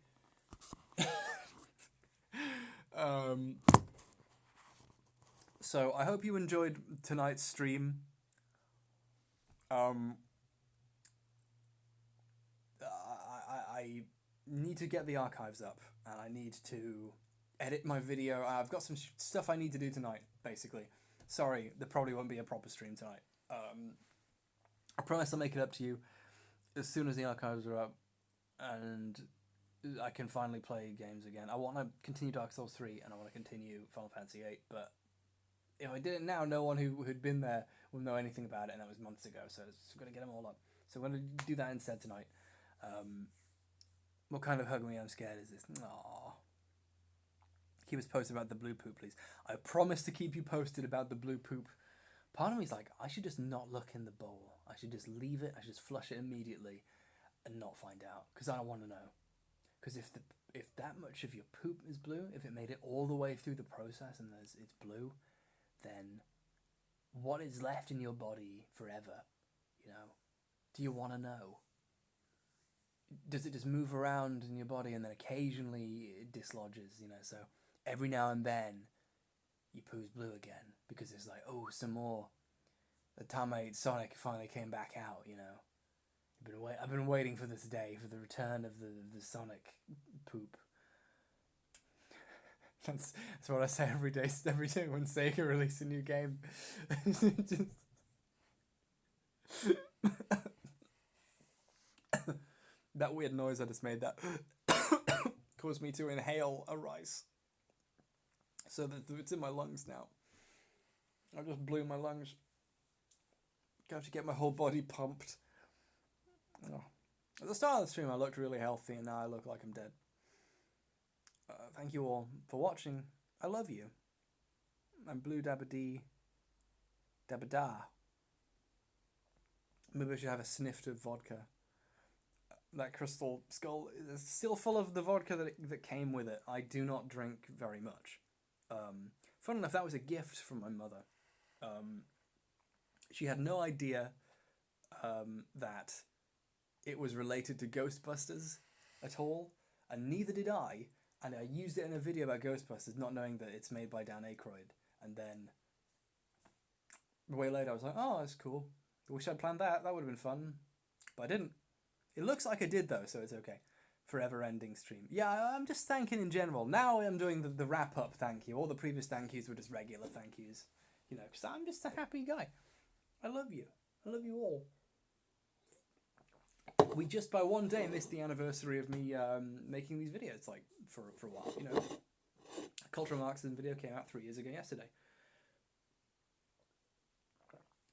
So I hope you enjoyed tonight's stream. I need to get the archives up, and I need to edit my video. I've got some stuff I need to do tonight, basically. Sorry, there probably won't be a proper stream tonight. I promise I'll make it up to you as soon as the archives are up, and I can finally play games again. I want to continue Dark Souls 3, and I want to continue Final Fantasy 8, but if I did it now, no one who had been there will know anything about it, and that was months ago, so I'm going to get them all up. So I'm going to do that instead tonight. What kind of hug me I'm scared is this? Aww. Keep us posted about the blue poop, please. I promise to keep you posted about the blue poop. Part of me's like, I should just not look in the bowl. I should just leave it. I should just flush it immediately and not find out, because I don't want to know. Because if that much of your poop is blue, if it made it all the way through the process and it's blue, then what is left in your body forever? You know? Do you want to know? Does it just move around in your body and then occasionally it dislodges, you know? So every now and then your poo's blue again because it's like, oh, some more. The time I ate Sonic finally came back out, you know? I've been waiting for this day, for the return of the Sonic poop. That's what I say every day when Sega release a new game. That weird noise I just made that caused me to inhale a rice. So that it's in my lungs now. I just blew my lungs. I have to get my whole body pumped. Oh. At the start of the stream I looked really healthy, and now I look like I'm dead. Thank you all for watching. I love you. I'm Blue Dabba-Dee. Dabba-Da. Maybe I should have a sniff of vodka. That crystal skull is still full of the vodka that came with it. I do not drink very much. Fun enough, that was a gift from my mother. She had no idea that it was related to Ghostbusters at all, and neither did I. And I used it in a video about Ghostbusters, not knowing that it's made by Dan Aykroyd. And then, way later, I was like, oh, that's cool. I wish I'd planned that. That would have been fun. But I didn't. It looks like I did, though, so it's okay. Forever ending stream. Yeah, I'm just thanking in general. Now I'm doing the wrap-up thank you. All the previous thank yous were just regular thank yous. You know, because I'm just a happy guy. I love you. I love you all. We just by one day missed the anniversary of me making these videos, like, for a while, you know. Cultural Marxism video came out 3 years ago yesterday.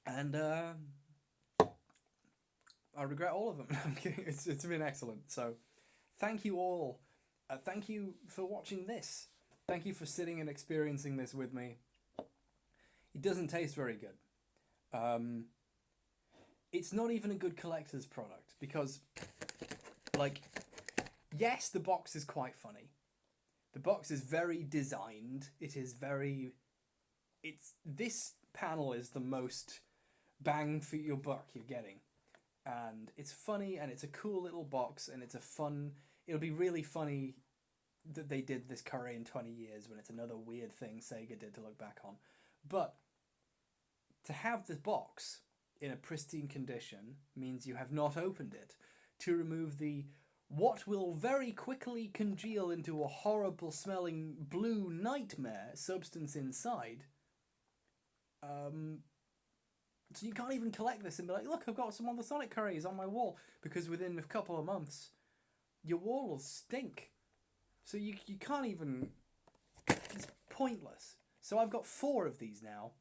And I regret all of them. I'm kidding. It's been excellent. So thank you all. Thank you for watching this. Thank you for sitting and experiencing this with me. It doesn't taste very good. It's not even a good collector's product because, like, yes, the box is quite funny. The box is very designed. It is very... This panel is the most bang for your buck you're getting. And it's funny, and it's a cool little box, and it's a fun... It'll be really funny that they did this curry in 20 years when it's another weird thing Sega did to look back on. But to have the box in a pristine condition means you have not opened it to remove the what will very quickly congeal into a horrible smelling blue nightmare substance inside. So you can't even collect this and be like, look, I've got some other Sonic curries on my wall, because within a couple of months your wall will stink. So you can't even... It's pointless. So I've got 4 of these now.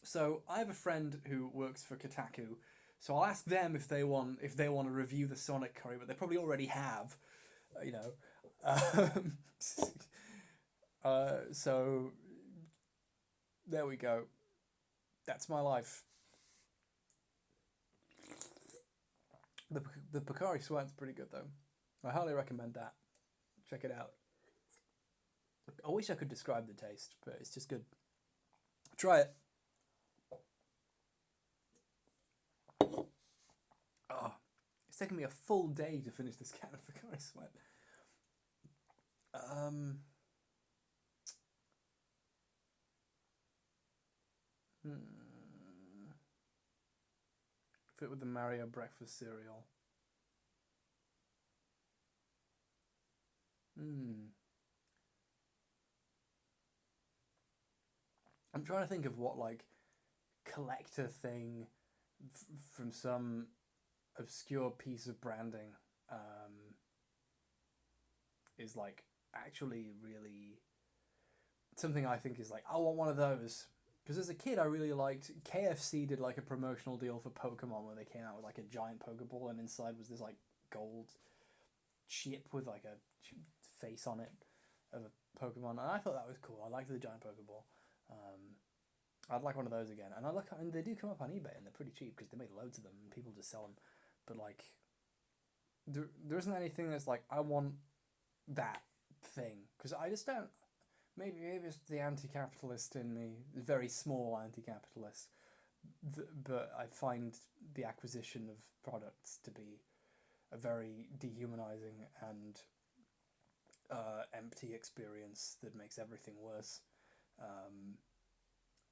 So I have a friend who works for Kotaku, so I'll ask them if they want to review the Sonic curry, but they probably already have, you know. So there we go. That's my life. The Pocari Sweat's pretty good though. I highly recommend that. Check it out. I wish I could describe the taste, but it's just good. Try it. Oh, it's taken me a full day to finish this can of Pocari Sweat. Fit with the Mario breakfast cereal. I'm trying to think of what, like, collector thing from some obscure piece of branding is, like, actually really something I think is like, I want one of those. Because as a kid, I really liked... KFC did, like, a promotional deal for Pokemon where they came out with, like, a giant Pokeball, and inside was this, like, gold chip with, like, a face on it of a Pokemon. And I thought that was cool. I liked the giant Pokeball. I'd like one of those again. And they do come up on eBay, and they're pretty cheap because they make loads of them, and people just sell them. But, like, there isn't anything that's like, I want that thing. Because I just don't... Maybe it's the anti-capitalist in me, very small anti-capitalist, but I find the acquisition of products to be a very dehumanizing and empty experience that makes everything worse.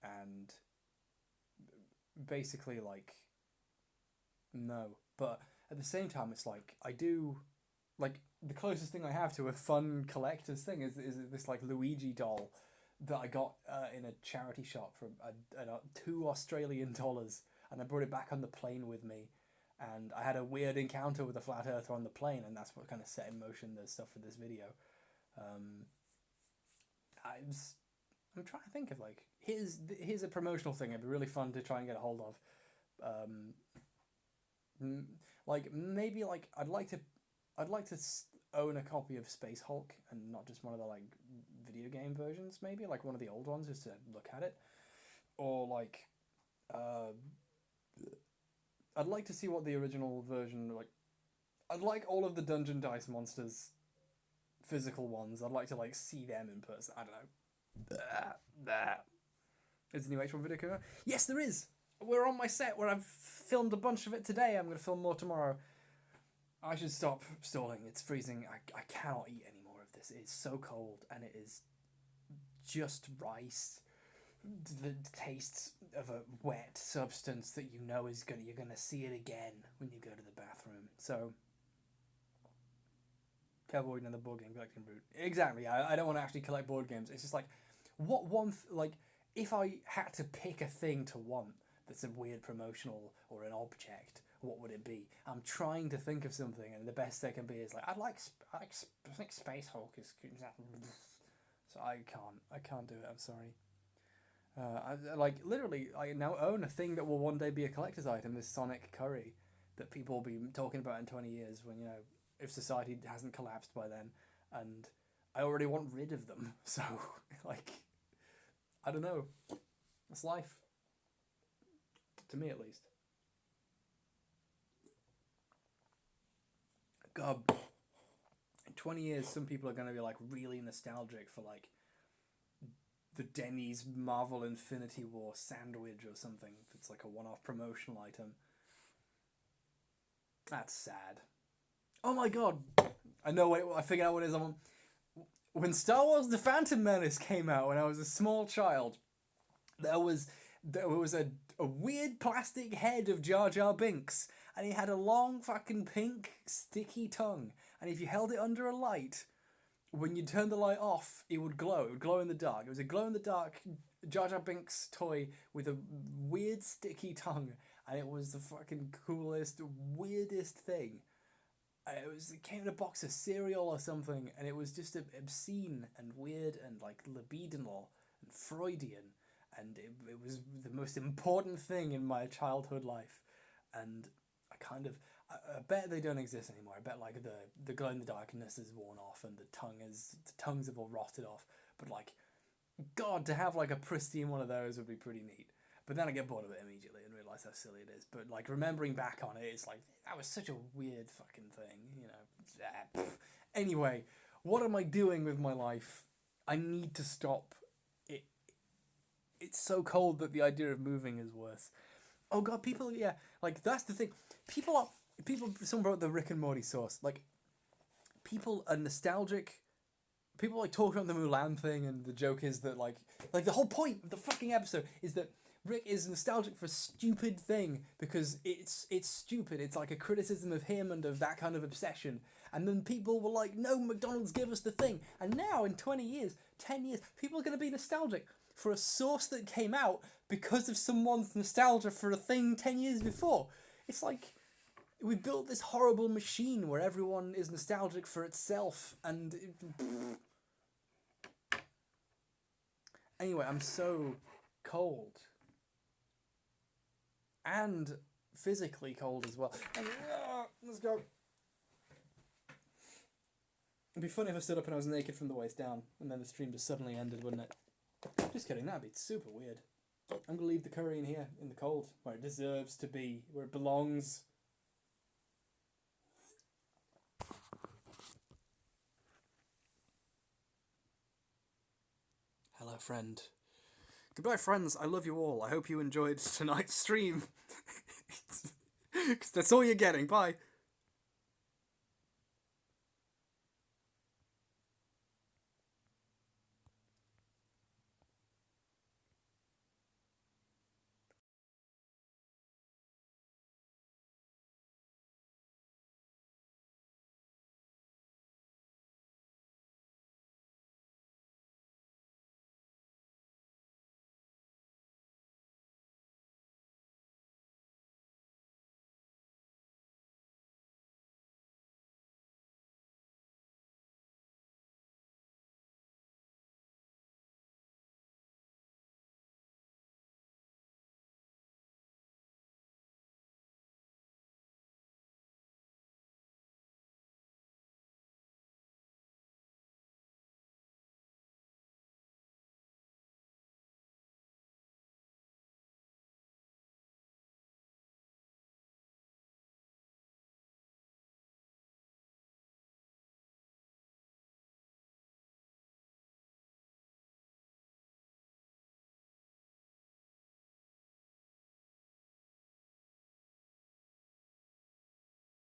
And basically, like, no. But at the same time, it's like, I do... Like, the closest thing I have to a fun collector's thing is this, like, Luigi doll that I got in a charity shop for $2 Australian, and I brought it back on the plane with me, and I had a weird encounter with a flat earther on the plane, and that's what kind of set in motion the stuff for this video. I'm trying to think of, like, here's a promotional thing it'd be really fun to try and get a hold of. Like, maybe, like, I'd like to own a copy of Space Hulk, and not just one of the, like, video game versions, maybe, like one of the old ones, just to look at it. Or, like, I'd like to see what the original version, like, I'd like all of the Dungeon Dice Monsters physical ones. I'd like to, like, see them in person. I don't know. Is a new H1 video coming out? Yes, there is! We're on my set where I've filmed a bunch of it today. I'm going to film more tomorrow. I should stop stalling. It's freezing. I cannot eat any more of this. It's so cold, and it is just rice. The taste of a wet substance that you know is you're gonna see it again when you go to the bathroom. So, avoiding another board game collecting route. Exactly. I don't want to actually collect board games. It's just like, what one like, if I had to pick a thing to want that's a weird promotional or an object, what would it be? I'm trying to think of something, and the best they can be is like, I think Space Hulk is... So I can't do it, I'm sorry. I now own a thing that will one day be a collector's item, this Sonic curry, that people will be talking about in 20 years when, you know, if society hasn't collapsed by then, and I already want rid of them, so, like, I don't know. It's life. To me, at least. God. 20 years, some people are going to be like really nostalgic for like the Denny's Marvel Infinity War sandwich or something. If it's like a one-off promotional item. That's sad. Oh my god! I know. Wait, I figured out what it is. When Star Wars: The Phantom Menace came out, when I was a small child, there was a weird plastic head of Jar Jar Binks, and he had a long fucking pink sticky tongue, and if you held it under a light, when you turned the light off, it would glow. It would glow in the dark. It was a glow-in-the-dark Jar Jar Binks toy with a weird sticky tongue, and it was the fucking coolest, weirdest thing. It came in a box of cereal or something, and it was just obscene and weird and like libidinal and Freudian, and it was the most important thing in my childhood life, and I bet they don't exist anymore. I bet like the glow in the darkness is worn off and the tongues have all rotted off. But like, God, to have like a pristine one of those would be pretty neat. But then I get bored of it immediately and realise how silly it is. But like remembering back on it, it's like that was such a weird fucking thing, you know. Anyway, what am I doing with my life? I need to stop. It's so cold that the idea of moving is worse. Oh God, people, yeah, like that's the thing. People. Someone wrote the Rick and Morty source. Like, people are nostalgic. People like talking about the Mulan thing, and the joke is that like the whole point of the fucking episode is that Rick is nostalgic for a stupid thing because it's stupid. It's like a criticism of him and of that kind of obsession. And then people were like, no, McDonald's, give us the thing. And now in 20 years, 10 years, people are going to be nostalgic for a source that came out because of someone's nostalgia for a thing 10 years before. It's like, we built this horrible machine where everyone is nostalgic for itself, and anyway, I'm so cold and physically cold as well. And, let's go. It'd be funny if I stood up and I was naked from the waist down, and then the stream just suddenly ended, wouldn't it? Just kidding. That'd be super weird. I'm gonna leave the curry in here in the cold, where it deserves to be, where it belongs. Hello, friend. Goodbye, friends. I love you all. I hope you enjoyed tonight's stream. 'Cause that's all you're getting. Bye.